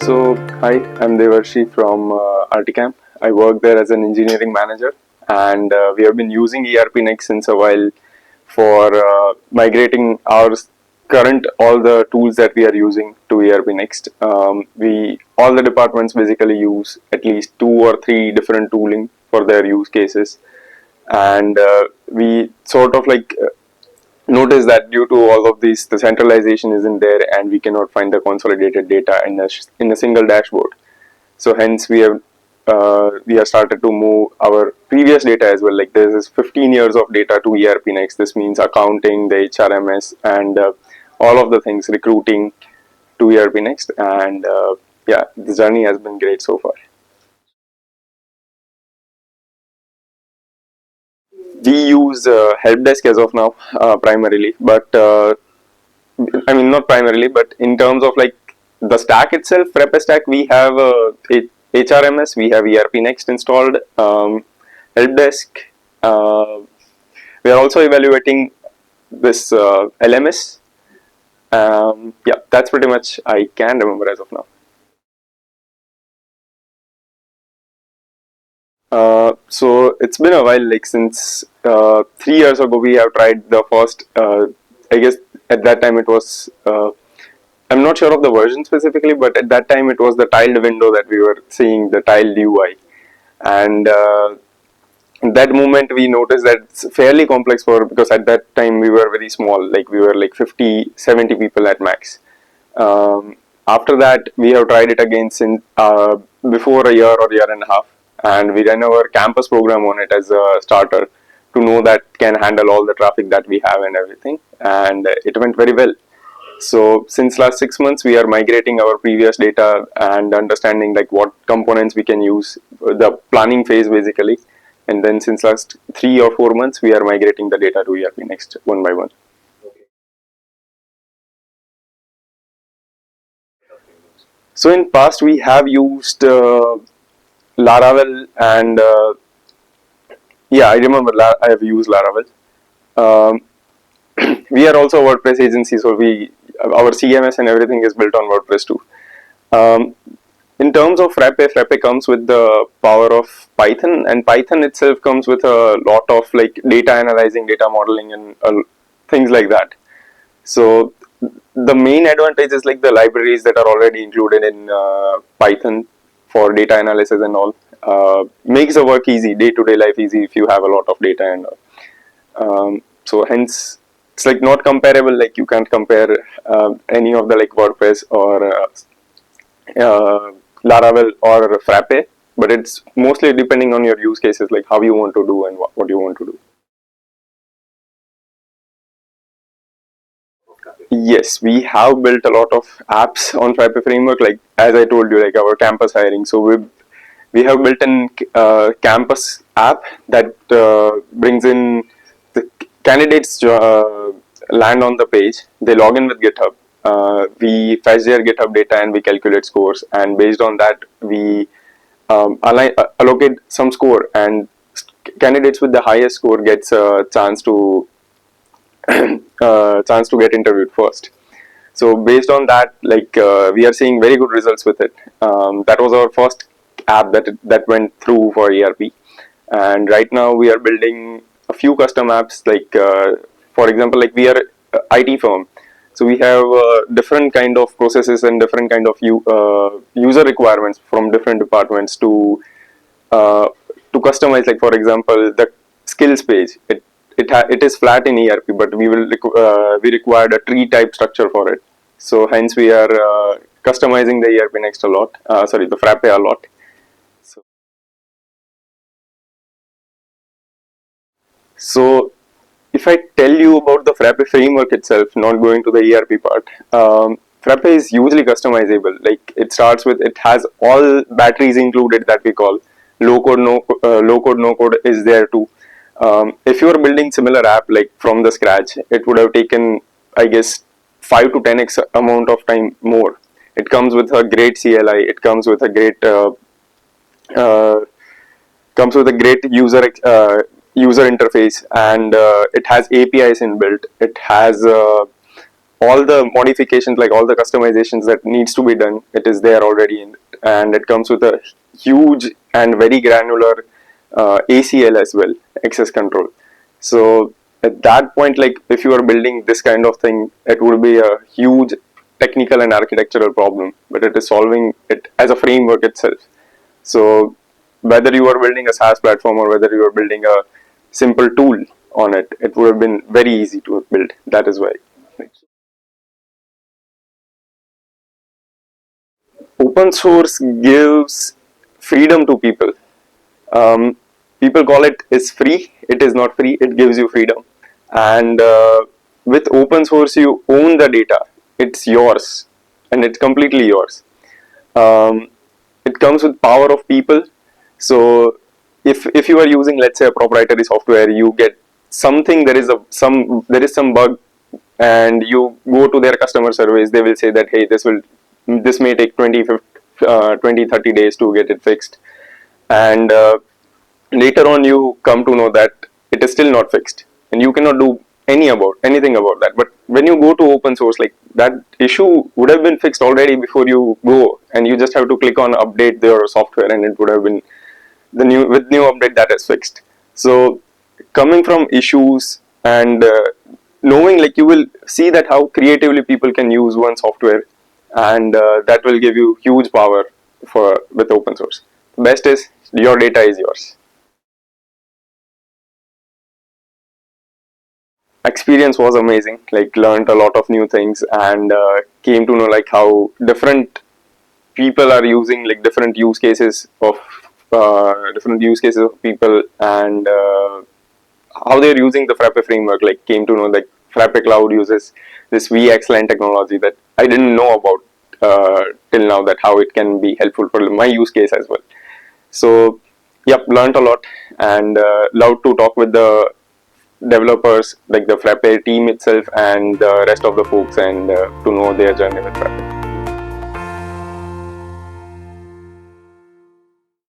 Hi, I'm Devarshi from rtCamp. I work there as an engineering manager, and we have been using ERPNext since a while for migrating our current all the tools that we are using to ERPNext. We all the departments basically use at least 2 or 3 different tooling for their use cases, and we sort of notice that due to all of these, the centralization isn't there, and we cannot find the consolidated data in a single dashboard. So hence we have started to move our previous data as well. Like there is 15 years of data to ERPNext. This means accounting, the HRMS, and all of the things, recruiting to ERPNext. And yeah, the journey has been great so far. We use help desk as of now primarily, but I mean not primarily, but in terms of like the stack itself, Frappe stack, we have HRMS, we have ERPNext installed, help desk. Uh, we are also evaluating this LMS. Yeah, that's pretty much I can remember as of now. So it's been a while, like since 3 years ago, we have tried the first. I guess at that time it was. I'm not sure of the version specifically, but at that time it was the tiled window that we were seeing, the tiled UI, and in that moment we noticed that it's fairly complex for, because at that time we were very small, like we were like 50, 70 people at max. After that, we have tried it again since before a year or year and a half, and we ran our campus program on it as a starter to know that can handle all the traffic that we have and everything, and it went very well. So since last 6 months, we are migrating our previous data and understanding like what components we can use, the planning phase basically, and then since last 3 or 4 months, we are migrating the data to ERPNext one by one. So in past we have used Laravel, and yeah, I remember I have used Laravel. Um, we are also a WordPress agency, so our CMS and everything is built on WordPress too. Um, in terms of Frappe comes with the power of Python, and Python itself comes with a lot of like data analyzing, data modeling, and things like that. So the main advantage is like the libraries that are already included in Python for data analysis and all. Makes the work easy, day-to-day life easy if you have a lot of data and all. So hence it's like not comparable. Like you can't compare any of the like WordPress or Laravel or Frappe, but it's mostly depending on your use cases, like how you want to do and what you want to do. Yes, we have built a lot of apps on Frappe Framework. Like as I told you, like our campus hiring. So we have built an campus app that brings in the candidates land on the page. They log in with GitHub. We fetch their GitHub data and we calculate scores. And based on that, we allocate some score. And candidates with the highest score gets a chance to get interviewed first. So based on that, like we are seeing very good results with it. That was our first app that went through for ERP, and right now we are building a few custom apps. Like for example, like we are a IT firm, so we have different kind of processes and different kind of user requirements from different departments uh, to customize. Like for example, the skills page. It is flat in ERP, but we required a tree type structure for it. So hence we are customizing the ERPNext a lot. Sorry, the Frappe a lot. So, so if I tell you about the Frappe framework itself, not going to the ERP part, Frappe is hugely customizable. Like it starts with, it has all batteries included that we call low code no code is there too. If you are building similar app like from the scratch, it would have taken, I guess, 5 to 10x amount of time more. It comes with a great CLI. It uh, comes with a great user interface, and it has APIs inbuilt. It has all the modifications, like all the customizations that needs to be done, it is there already in it. And it comes with a huge and very granular ACL as well, access control. So at that point, like if you are building this kind of thing, it would be a huge technical and architectural problem, but it is solving it as a framework itself. So whether you are building a SaaS platform or whether you are building a simple tool on it, it would have been very easy to build. That is why. Open source gives freedom to people. Um, People call it is free. It is not free. It gives you freedom. And with open source, you own the data. It's yours, and it's completely yours. Um, it comes with power of people. So if you are using, let's say, a proprietary software, you get something, there is some bug, and you go to their customer service, they will say that, hey, this may take 20 30 days to get it fixed. And later on you come to know that it is still not fixed, and you cannot do anything about that. But when you go to open source, like, that issue would have been fixed already before you go, and you just have to click on update your software, and it would have been new update that is fixed. So coming from issues and knowing, like, you will see that how creatively people can use one software, and that will give you huge power for with open source. Best is your data is yours. Experience was amazing, like learned a lot of new things, and came to know like how different people are using, like different use cases of people, and how they're using the Frappe framework. Like, came to know like Frappe Cloud uses this VXLAN technology that I didn't know about till now, that how it can be helpful for my use case as well. So yep, learned a lot, and loved to talk with the developers, like the Frappe team itself and the rest of the folks, and to know their journey with Frappe.